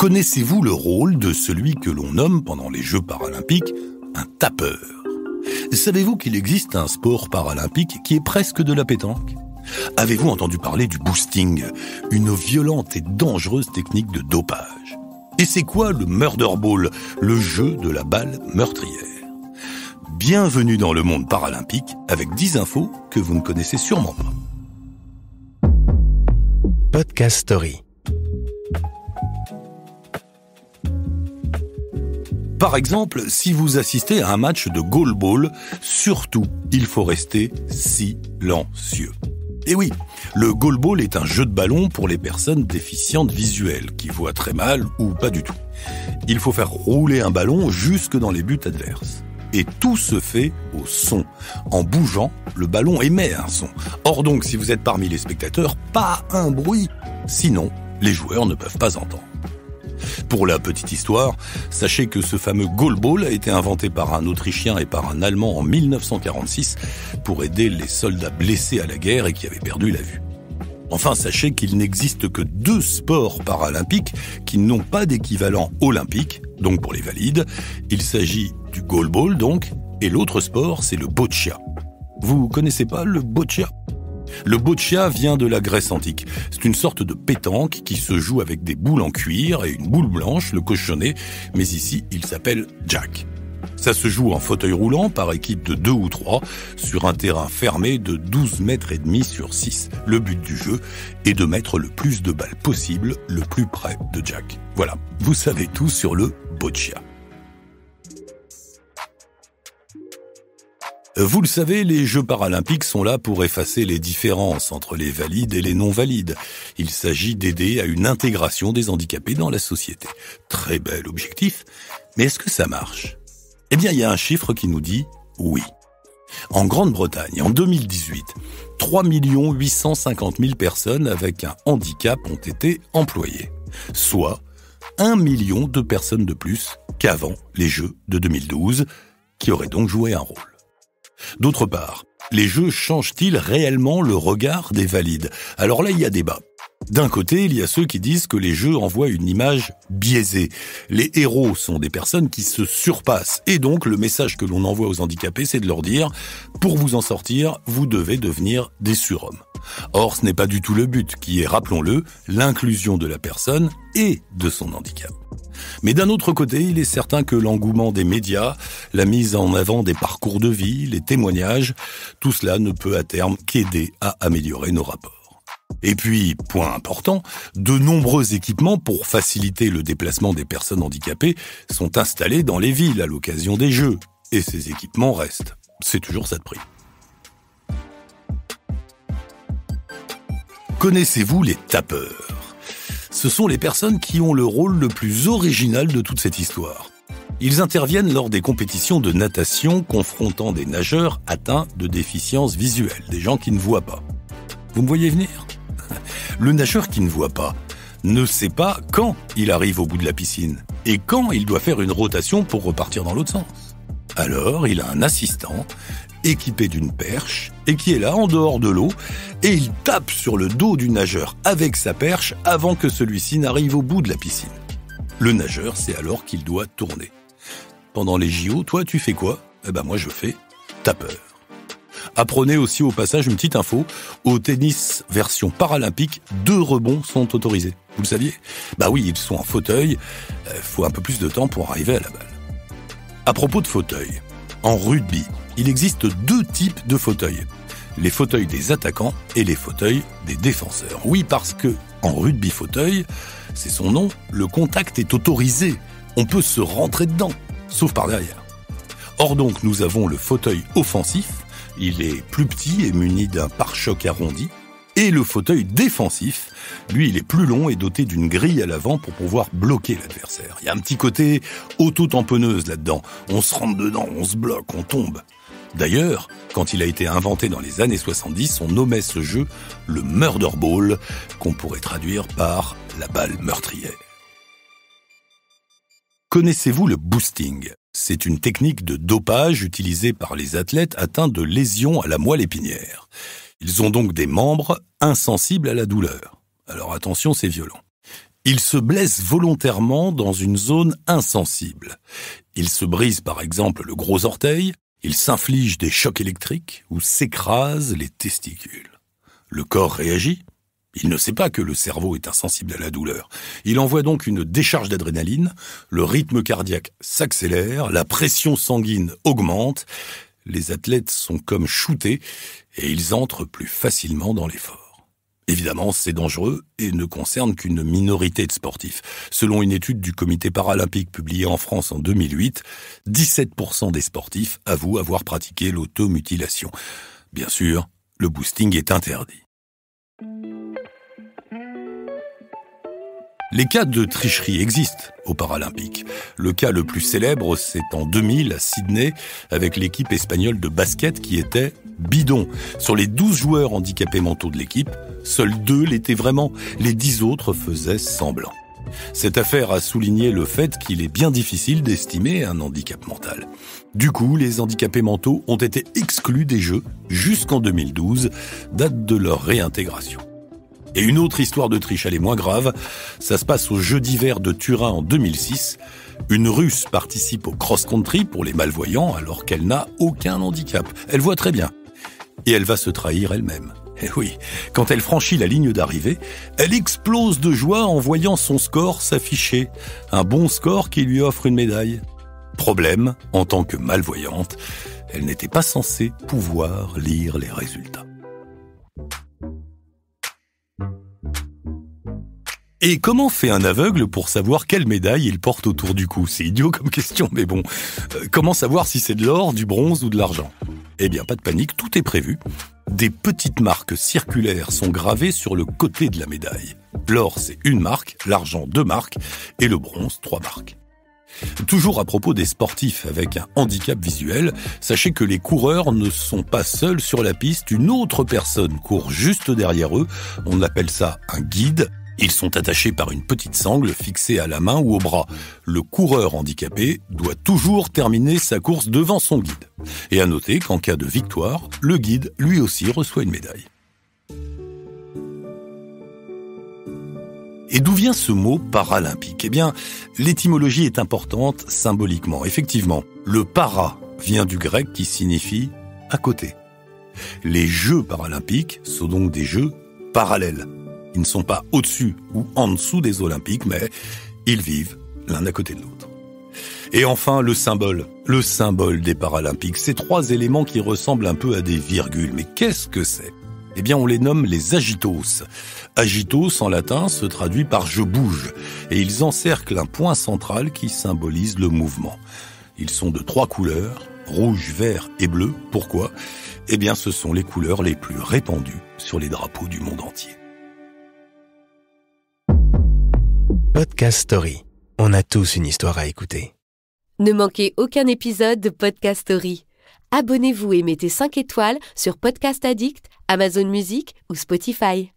Connaissez-vous le rôle de celui que l'on nomme pendant les Jeux paralympiques un tapeur? Savez-vous qu'il existe un sport paralympique qui est presque de la pétanque? Avez-vous entendu parler du boosting, une violente et dangereuse technique de dopage? Et c'est quoi le murder ball, le jeu de la balle meurtrière? Bienvenue dans le monde paralympique avec 10 infos que vous ne connaissez sûrement pas. Podcast Story. Par exemple, si vous assistez à un match de goalball, surtout, il faut rester silencieux. Et oui, le goalball est un jeu de ballon pour les personnes déficientes visuelles, qui voient très mal ou pas du tout. Il faut faire rouler un ballon jusque dans les buts adverses. Et tout se fait au son. En bougeant, le ballon émet un son. Or donc, si vous êtes parmi les spectateurs, pas un bruit. Sinon, les joueurs ne peuvent pas entendre. Pour la petite histoire, sachez que ce fameux goalball a été inventé par un Autrichien et par un Allemand en 1946 pour aider les soldats blessés à la guerre et qui avaient perdu la vue. Enfin, sachez qu'il n'existe que 2 sports paralympiques qui n'ont pas d'équivalent olympique, donc pour les valides. Il s'agit du goalball donc, et l'autre sport, c'est le boccia. Vous connaissez pas le boccia ? Le boccia vient de la Grèce antique. C'est une sorte de pétanque qui se joue avec des boules en cuir et une boule blanche, le cochonnet, mais ici, il s'appelle jack. Ça se joue en fauteuil roulant par équipe de 2 ou 3 sur un terrain fermé de 12 mètres et demi sur 6. Le but du jeu est de mettre le plus de balles possible le plus près de jack. Voilà, vous savez tout sur le boccia. Vous le savez, les Jeux paralympiques sont là pour effacer les différences entre les valides et les non-valides. Il s'agit d'aider à une intégration des handicapés dans la société. Très bel objectif, mais est-ce que ça marche ? Eh bien, il y a un chiffre qui nous dit oui. En Grande-Bretagne, en 2018, 3 850 000 personnes avec un handicap ont été employées, soit 1 million de personnes de plus qu'avant les Jeux de 2012, qui auraient donc joué un rôle. D'autre part, les Jeux changent-ils réellement le regard des valides ? Alors là, il y a débat. D'un côté, il y a ceux qui disent que les Jeux envoient une image biaisée. Les héros sont des personnes qui se surpassent. Et donc, le message que l'on envoie aux handicapés, c'est de leur dire « Pour vous en sortir, vous devez devenir des surhommes ». Or, ce n'est pas du tout le but, qui est, rappelons-le, l'inclusion de la personne et de son handicap. Mais d'un autre côté, il est certain que l'engouement des médias, la mise en avant des parcours de vie, les témoignages, tout cela ne peut à terme qu'aider à améliorer nos rapports. Et puis, point important, de nombreux équipements pour faciliter le déplacement des personnes handicapées sont installés dans les villes à l'occasion des Jeux. Et ces équipements restent. C'est toujours ça de prix. Connaissez-vous les tapeurs ? Ce sont les personnes qui ont le rôle le plus original de toute cette histoire. Ils interviennent lors des compétitions de natation confrontant des nageurs atteints de déficience visuelle, des gens qui ne voient pas. Vous me voyez venir ? Le nageur qui ne voit pas ne sait pas quand il arrive au bout de la piscine et quand il doit faire une rotation pour repartir dans l'autre sens. Alors, il a un assistant équipé d'une perche et qui est là en dehors de l'eau et il tape sur le dos du nageur avec sa perche avant que celui-ci n'arrive au bout de la piscine. Le nageur sait alors qu'il doit tourner. Pendant les JO, toi tu fais quoi ? Eh ben moi je fais tapeur. Apprenez aussi au passage une petite info, au tennis version paralympique, 2 rebonds sont autorisés. Vous le saviez ? Bah oui, ils sont en fauteuil, faut un peu plus de temps pour arriver à la balle. À propos de fauteuil, en rugby, il existe 2 types de fauteuils. Les fauteuils des attaquants et les fauteuils des défenseurs. Oui, parce que en rugby fauteuil, c'est son nom, le contact est autorisé. On peut se rentrer dedans, sauf par derrière. Or donc, nous avons le fauteuil offensif. Il est plus petit et muni d'un pare-choc arrondi. Et le fauteuil défensif, lui, il est plus long et doté d'une grille à l'avant pour pouvoir bloquer l'adversaire. Il y a un petit côté auto-tamponneuse là-dedans. On se rentre dedans, on se bloque, on tombe. D'ailleurs, quand il a été inventé dans les années 70, on nommait ce jeu le murder ball, qu'on pourrait traduire par la balle meurtrière. Connaissez-vous le boosting ? C'est une technique de dopage utilisée par les athlètes atteints de lésions à la moelle épinière. Ils ont donc des membres insensibles à la douleur. Alors attention, c'est violent. Ils se blessent volontairement dans une zone insensible. Ils se brisent par exemple le gros orteil, ils s'infligent des chocs électriques ou s'écrasent les testicules. Le corps réagit. Il ne sait pas que le cerveau est insensible à la douleur. Il envoie donc une décharge d'adrénaline, le rythme cardiaque s'accélère, la pression sanguine augmente. Les athlètes sont comme shootés et ils entrent plus facilement dans l'effort. Évidemment, c'est dangereux et ne concerne qu'une minorité de sportifs. Selon une étude du Comité paralympique publiée en France en 2008, 17% des sportifs avouent avoir pratiqué l'automutilation. Bien sûr, le boosting est interdit. Les cas de tricherie existent aux Paralympiques. Le cas le plus célèbre, c'est en 2000 à Sydney, avec l'équipe espagnole de basket qui était bidon. Sur les 12 joueurs handicapés mentaux de l'équipe, seuls 2 l'étaient vraiment. Les 10 autres faisaient semblant. Cette affaire a souligné le fait qu'il est bien difficile d'estimer un handicap mental. Du coup, les handicapés mentaux ont été exclus des Jeux jusqu'en 2012, date de leur réintégration. Et une autre histoire de triche, elle est moins grave. Ça se passe aux Jeux d'hiver de Turin en 2006. Une Russe participe au cross-country pour les malvoyants alors qu'elle n'a aucun handicap. Elle voit très bien. Et elle va se trahir elle-même. Et oui, quand elle franchit la ligne d'arrivée, elle explose de joie en voyant son score s'afficher. Un bon score qui lui offre une médaille. Problème, en tant que malvoyante, elle n'était pas censée pouvoir lire les résultats. Et comment fait un aveugle pour savoir quelle médaille il porte autour du cou ? C'est idiot comme question, mais bon. Comment savoir si c'est de l'or, du bronze ou de l'argent ? Eh bien, pas de panique, tout est prévu. Des petites marques circulaires sont gravées sur le côté de la médaille. L'or, c'est 1 marque, l'argent 2 marques et le bronze 3 marques. Toujours à propos des sportifs avec un handicap visuel, sachez que les coureurs ne sont pas seuls sur la piste. Une autre personne court juste derrière eux. On appelle ça un guide. Ils sont attachés par une petite sangle fixée à la main ou au bras. Le coureur handicapé doit toujours terminer sa course devant son guide. Et à noter qu'en cas de victoire, le guide, lui aussi, reçoit une médaille. Et d'où vient ce mot paralympique ? Eh bien, l'étymologie est importante symboliquement. Effectivement, le para vient du grec qui signifie « à côté ». Les Jeux paralympiques sont donc des jeux parallèles. Ils ne sont pas au-dessus ou en dessous des Olympiques, mais ils vivent l'un à côté de l'autre. Et enfin, le symbole des Paralympiques. Ces 3 éléments qui ressemblent un peu à des virgules. Mais qu'est-ce que c'est ? Eh bien, on les nomme les agitos. Agitos, en latin, se traduit par « je bouge ». Et ils encerclent un point central qui symbolise le mouvement. Ils sont de 3 couleurs, rouge, vert et bleu. Pourquoi ? Eh bien, ce sont les couleurs les plus répandues sur les drapeaux du monde entier. Podcast Story. On a tous une histoire à écouter. Ne manquez aucun épisode de Podcast Story. Abonnez-vous et mettez 5 étoiles sur Podcast Addict, Amazon Music ou Spotify.